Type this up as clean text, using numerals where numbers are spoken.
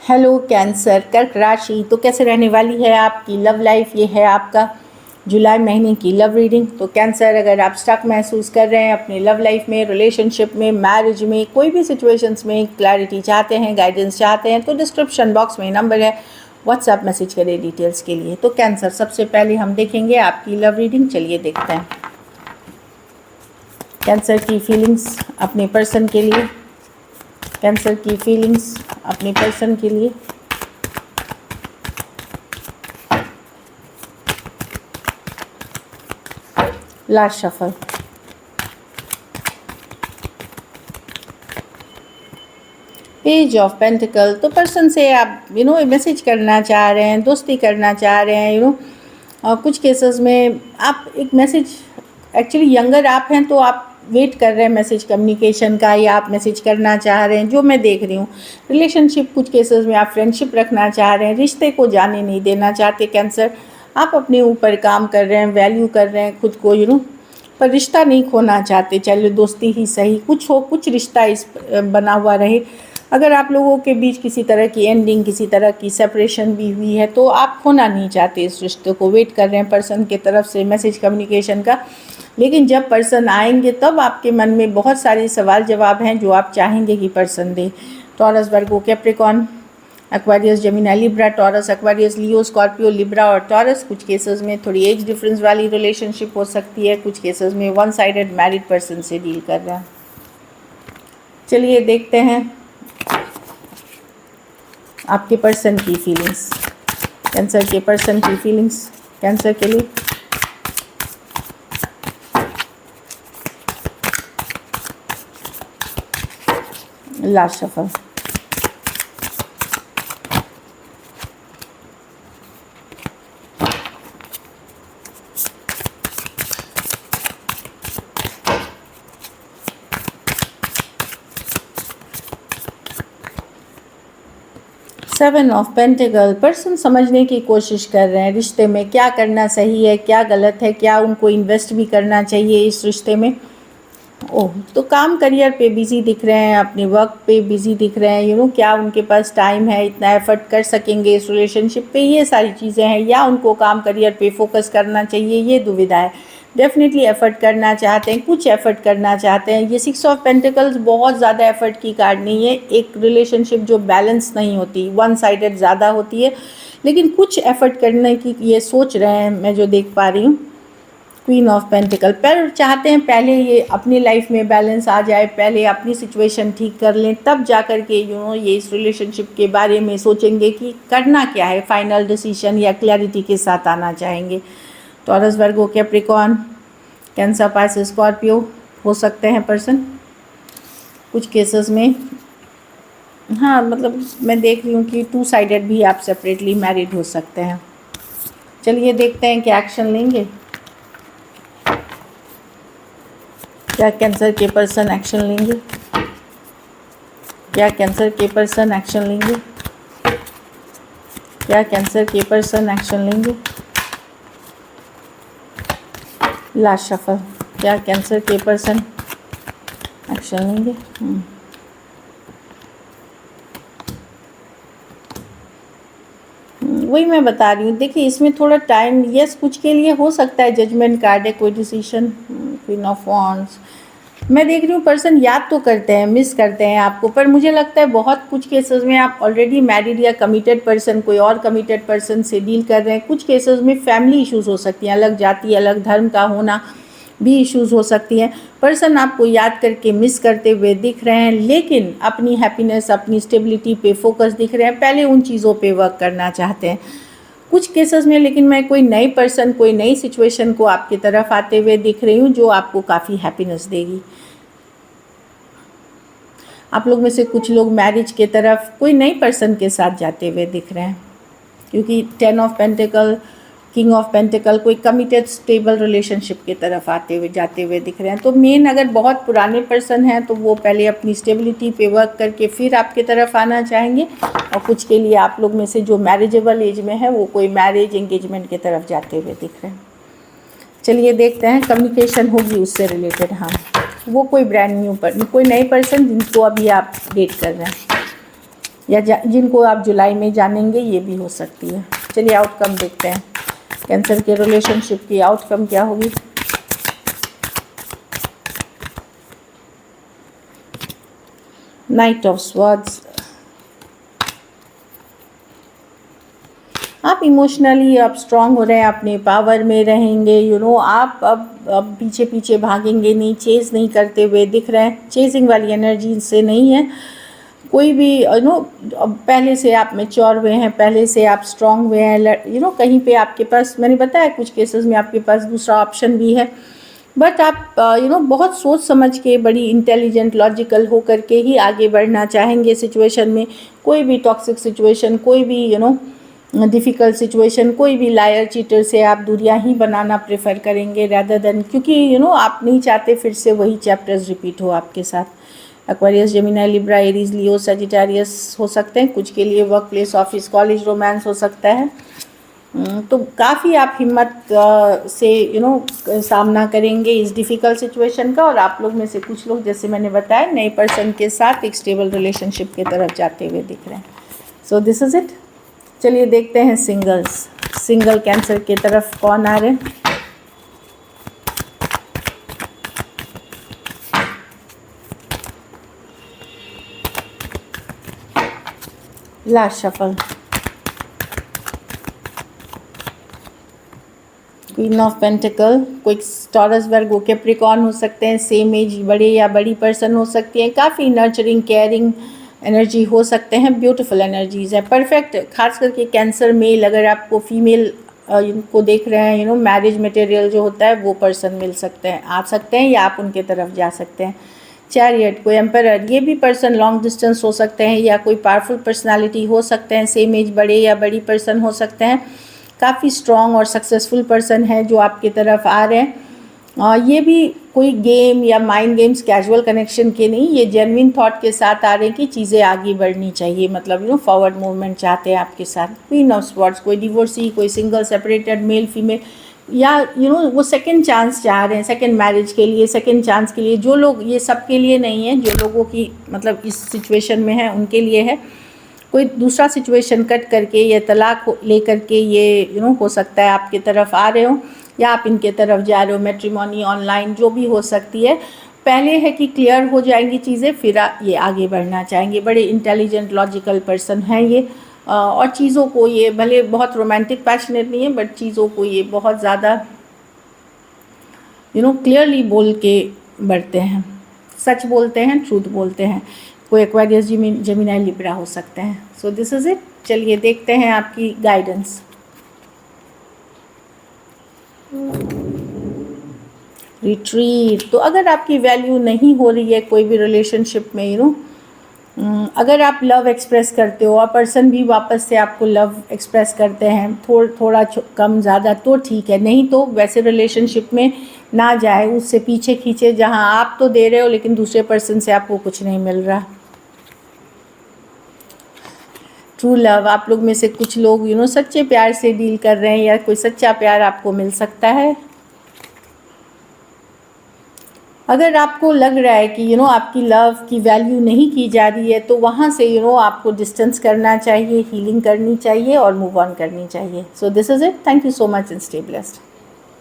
Hello cancer, कर्क राशि तो कैसे रहने वाली है आपकी लव लाइफ। ये है आपका जुलाई महीने की लव रीडिंग। तो कैंसर, अगर आप स्टक महसूस कर रहे हैं अपने लव लाइफ में, रिलेशनशिप में, मैरिज में, कोई भी सिचुएशंस में क्लैरिटी चाहते हैं, गाइडेंस चाहते हैं, तो डिस्क्रिप्शन बॉक्स में नंबर है, व्हाट्सएप मैसेज करें डिटेल्स के लिए। तो कैंसर, सबसे पहले हम देखेंगे आपकी लव रीडिंग। चलिए देखते हैं कैंसर की फीलिंग्स अपने पर्सन के लिए। कैंसर की फीलिंग्स अपने पर्सन के लिए। Last shuffle. Page of pentacle. तो पर्सन से आप मैसेज करना चाह रहे हैं, दोस्ती करना चाह रहे हैं, और कुछ केसेस में आप एक मैसेज, एक्चुअली यंगर आप हैं तो आप वेट कर रहे हैं मैसेज कम्युनिकेशन का, या आप मैसेज करना चाह रहे हैं, जो मैं देख रही हूँ। रिलेशनशिप, कुछ केसेस में आप फ्रेंडशिप रखना चाह रहे हैं, रिश्ते को जाने नहीं देना चाहते कैंसर। आप अपने ऊपर काम कर रहे हैं, वैल्यू कर रहे हैं खुद को, पर रिश्ता नहीं खोना चाहते, चलो दोस्ती ही सही, कुछ हो, कुछ रिश्ता इस बना हुआ रहे। अगर आप लोगों के बीच किसी तरह की एंडिंग, किसी तरह की सेपरेशन भी हुई है, तो आप खोना नहीं चाहते इस रिश्ते को। वेट कर रहे हैं पर्सन की तरफ से मैसेज कम्युनिकेशन का। लेकिन जब पर्सन आएंगे तब आपके मन में बहुत सारे सवाल जवाब हैं जो आप चाहेंगे कि पर्सन दे। टॉरस, वर्गो, Capricorn, Aquarius, Gemini, Libra, taurus, Aquarius, लियो, स्कॉर्पियो, लिब्रा और टॉरस। कुछ केसेस में थोड़ी एज डिफरेंस वाली रिलेशनशिप हो सकती है, कुछ केसेस में वन साइडेड मैरिड पर्सन से डील कर रहे हैं। चलिए देखते हैं आपके पर्सन की फीलिंग्स, कैंसर के पर्सन की फीलिंग्स कैंसर के लिए। Last shuffle. Seven of pentacle. Person समझने की कोशिश कर रहे हैं रिश्ते में क्या करना सही है, क्या गलत है, क्या उनको इन्वेस्ट भी करना चाहिए इस रिश्ते में। ओह, तो काम करियर पे बिज़ी दिख रहे हैं, अपने वर्क पे बिज़ी दिख रहे हैं, क्या उनके पास टाइम है, इतना एफर्ट कर सकेंगे इस रिलेशनशिप पे, ये सारी चीज़ें हैं। या उनको काम करियर पे फोकस करना चाहिए, ये दुविधा है। डेफिनेटली एफर्ट करना चाहते हैं, कुछ एफर्ट करना चाहते हैं। ये सिक्स ऑफ पेंटिकल्स बहुत ज़्यादा एफर्ट की कार्ड नहीं है। एक रिलेशनशिप जो बैलेंस नहीं होती, वन साइडेड ज़्यादा होती है, लेकिन कुछ एफर्ट करने की ये सोच रहे हैं, मैं जो देख पा रही हूँ। क्वीन ऑफ पेंटिकल, पर चाहते हैं पहले ये अपनी लाइफ में बैलेंस आ जाए, पहले अपनी सिचुएशन ठीक कर लें, तब जा कर के ये इस रिलेशनशिप के बारे में सोचेंगे कि करना क्या है, फाइनल डिसीजन या क्लैरिटी के साथ आना चाहेंगे। टॉरस, वर्गो, कैप्रिकॉर्न, कैंसर, पाइसेस, स्कॉर्पियो हो सकते हैं पर्सन कुछ केसेस में। हाँ, मतलब मैं देख रही हूँ कि टू साइडेड भी आप सेपरेटली मैरिड हो सकते हैं। चलिए देखते हैं क्या एक्शन लेंगे, क्या कैंसर के पर्सन एक्शन लेंगे, क्या कैंसर के पर्सन एक्शन लेंगे, क्या कैंसर के पर्सन एक्शन लेंगे। Last shuffle. क्या कैंसर के पर्सन एक्शन लेंगे। वही मैं बता रही हूँ, देखिए इसमें थोड़ा टाइम, यस कुछ के लिए हो सकता है जजमेंट कार्ड है, कोई डिसीजन। क्वीन ऑफ वॉन्ड्स, मैं देख रही हूँ पर्सन याद तो करते हैं, मिस करते हैं आपको, पर मुझे लगता है बहुत कुछ केसेस में आप ऑलरेडी मैरिड या कमिटेड पर्सन, कोई और कमिटेड पर्सन से डील कर रहे हैं। कुछ केसेस में फैमिली इश्यूज हो सकती हैं, अलग जाति, अलग धर्म का होना भी इश्यूज हो सकती हैं। पर्सन आपको याद करके मिस करते हुए दिख रहे हैं, लेकिन अपनी हैप्पीनेस, अपनी स्टेबिलिटी पे फोकस दिख रहे हैं, पहले उन चीज़ों पे वर्क करना चाहते हैं कुछ केसेस में। लेकिन मैं कोई नई पर्सन, कोई नई सिचुएशन को आपकी तरफ आते हुए दिख रही हूँ जो आपको काफ़ी हैप्पीनेस देगी। आप लोग में से कुछ लोग मैरिज के तरफ कोई नई पर्सन के साथ जाते हुए दिख रहे हैं, क्योंकि 10 of pentacle, king of pentacle, कोई कमिटेड स्टेबल रिलेशनशिप की तरफ जाते हुए दिख रहे हैं। तो मेन, अगर बहुत पुराने पर्सन हैं तो वो पहले अपनी स्टेबिलिटी पे वर्क करके फिर आपकी तरफ आना चाहेंगे, और कुछ के लिए आप लोग में से जो मैरिजेबल एज में है वो कोई मैरिज एंगेजमेंट की तरफ जाते हुए दिख रहे हैं। चलिए देखते हैं, कम्युनिकेशन होगी उससे रिलेटेड। हाँ, वो कोई ब्रांड न्यू कोई नए पर्सन जिनको अभी आप डेट कर रहे हैं। या जिनको आप जुलाई में जानेंगे, ये भी हो सकती है। चलिए आउटकम देखते हैं, कैंसर के रिलेशनशिप की आउटकम क्या होगी। नाइट ऑफ स्वॉर्ड्स, आप इमोशनली अब स्ट्रांग हो रहे हैं, अपने पावर में रहेंगे, आप अब पीछे पीछे भागेंगे नहीं, चेज़ नहीं करते हुए दिख रहे हैं, चेजिंग वाली एनर्जी से नहीं है कोई भी। अब पहले से आप मैच्योर हुए हैं, पहले से आप स्ट्रांग हुए हैं, कहीं पे आपके पास, मैंने बताया कुछ केसेस में आपके पास दूसरा ऑप्शन भी है, बट आप बहुत सोच समझ के, बड़ी इंटेलिजेंट लॉजिकल हो करके ही आगे बढ़ना चाहेंगे सिचुएशन में। कोई भी टॉक्सिक सिचुएशन, कोई भी डिफ़िकल्ट सिचुएशन, कोई भी लायर चीटर से आप दूरियां ही बनाना प्रेफर करेंगे रैदर देन, क्योंकि आप नहीं चाहते फिर से वही चैप्टर्स रिपीट हो आपके साथ। एक्वेरियस, जेमिनी, लिब्रा, एरीज, लियो, सजिटेरियस हो सकते हैं। कुछ के लिए work place, office, college romance हो सकता है। तो काफ़ी आप हिम्मत से सामना करेंगे इस डिफ़िकल्ट सिचुएशन का। और आप लोग में से कुछ लोग, जैसे मैंने बताया, नए पर्सन के साथ एक स्टेबल रिलेशनशिप की तरफ जाते हुए दिख रहे हैं। So this is it. चलिए देखते हैं सिंगल कैंसर की तरफ कौन आ रहे हैं। Last shuffle, queen of pentacle, कोई टॉरस, वर्गो, कैप्रिकॉर्न हो सकते हैं, सेम एज, बड़े या बड़ी पर्सन हो सकती है, काफ़ी नर्चरिंग, केयरिंग एनर्जी हो सकते हैं, ब्यूटीफुल एनर्जीज़ है, परफेक्ट। खास करके कैंसर मेल, अगर आपको फीमेल को देख रहे हैं, मैरिज मटेरियल जो होता है वो पर्सन मिल सकते हैं, आ सकते हैं, या आप उनके तरफ जा सकते हैं। चैरियट, कोई एम्परर, ये भी पर्सन लॉन्ग डिस्टेंस हो सकते हैं, या कोई पावरफुल पर्सनालिटी हो सकते हैं, सेम एज, बड़े या बड़ी पर्सन हो सकते हैं, काफ़ी स्ट्रॉन्ग और सक्सेसफुल पर्सन है जो आपकी तरफ आ रहे हैं। ये भी कोई गेम या माइंड गेम्स, कैजुअल कनेक्शन के नहीं, ये जेन्युइन थॉट के साथ आ रहे हैं कि चीज़ें आगे बढ़नी चाहिए, मतलब फॉरवर्ड मूवमेंट चाहते हैं आपके साथ। क्वीन ऑफ स्वॉर्ड्स, कोई डिवोर्सी, कोई सिंगल, सेपरेटेड, मेल फीमेल, या वो सेकंड चांस चाह रहे हैं, सेकंड मैरिज के लिए, सेकंड चांस के लिए। जो लोग, ये सब के लिए नहीं है, जो लोगों की मतलब इस सिचुएशन में है उनके लिए है। कोई दूसरा सिचुएशन कट करके या तलाक ले करके ये हो सकता है आपकी तरफ आ रहे हो, या आप इनके तरफ जा रहे हो। मैट्रिमोनी, ऑनलाइन, जो भी हो सकती है। पहले है कि क्लियर हो जाएंगी चीज़ें, फिर ये आगे बढ़ना चाहेंगे। बड़े इंटेलिजेंट, लॉजिकल पर्सन हैं ये, और चीज़ों को ये भले बहुत रोमांटिक, पैशनेट नहीं है, बट चीज़ों को ये बहुत ज़्यादा क्लियरली बोल के बढ़ते हैं, सच बोलते हैं, ट्रूथ बोलते हैं। कोई एक्वेरियस, जेमिनी, लिब्रा हो सकते हैं। So this is it. चलिए देखते हैं आपकी गाइडेंस। रिट्रीट, तो अगर आपकी वैल्यू नहीं हो रही है कोई भी रिलेशनशिप में, अगर आप लव एक्सप्रेस करते हो और पर्सन भी वापस से आपको लव एक्सप्रेस करते हैं, थोड़ा कम ज़्यादा, तो ठीक है, नहीं तो वैसे रिलेशनशिप में ना जाए, उससे पीछे खींचे जहां आप तो दे रहे हो लेकिन दूसरे पर्सन से आपको कुछ नहीं मिल रहा। ट्रू लव, आप लोग में से कुछ लोग सच्चे प्यार से डील कर रहे हैं, या कोई सच्चा प्यार आपको मिल सकता है। अगर आपको लग रहा है कि आपकी लव की वैल्यू नहीं की जा रही है, तो वहाँ से आपको डिस्टेंस करना चाहिए, हीलिंग करनी चाहिए और मूव ऑन करनी चाहिए। So this is it. Thank you so much and stay blessed.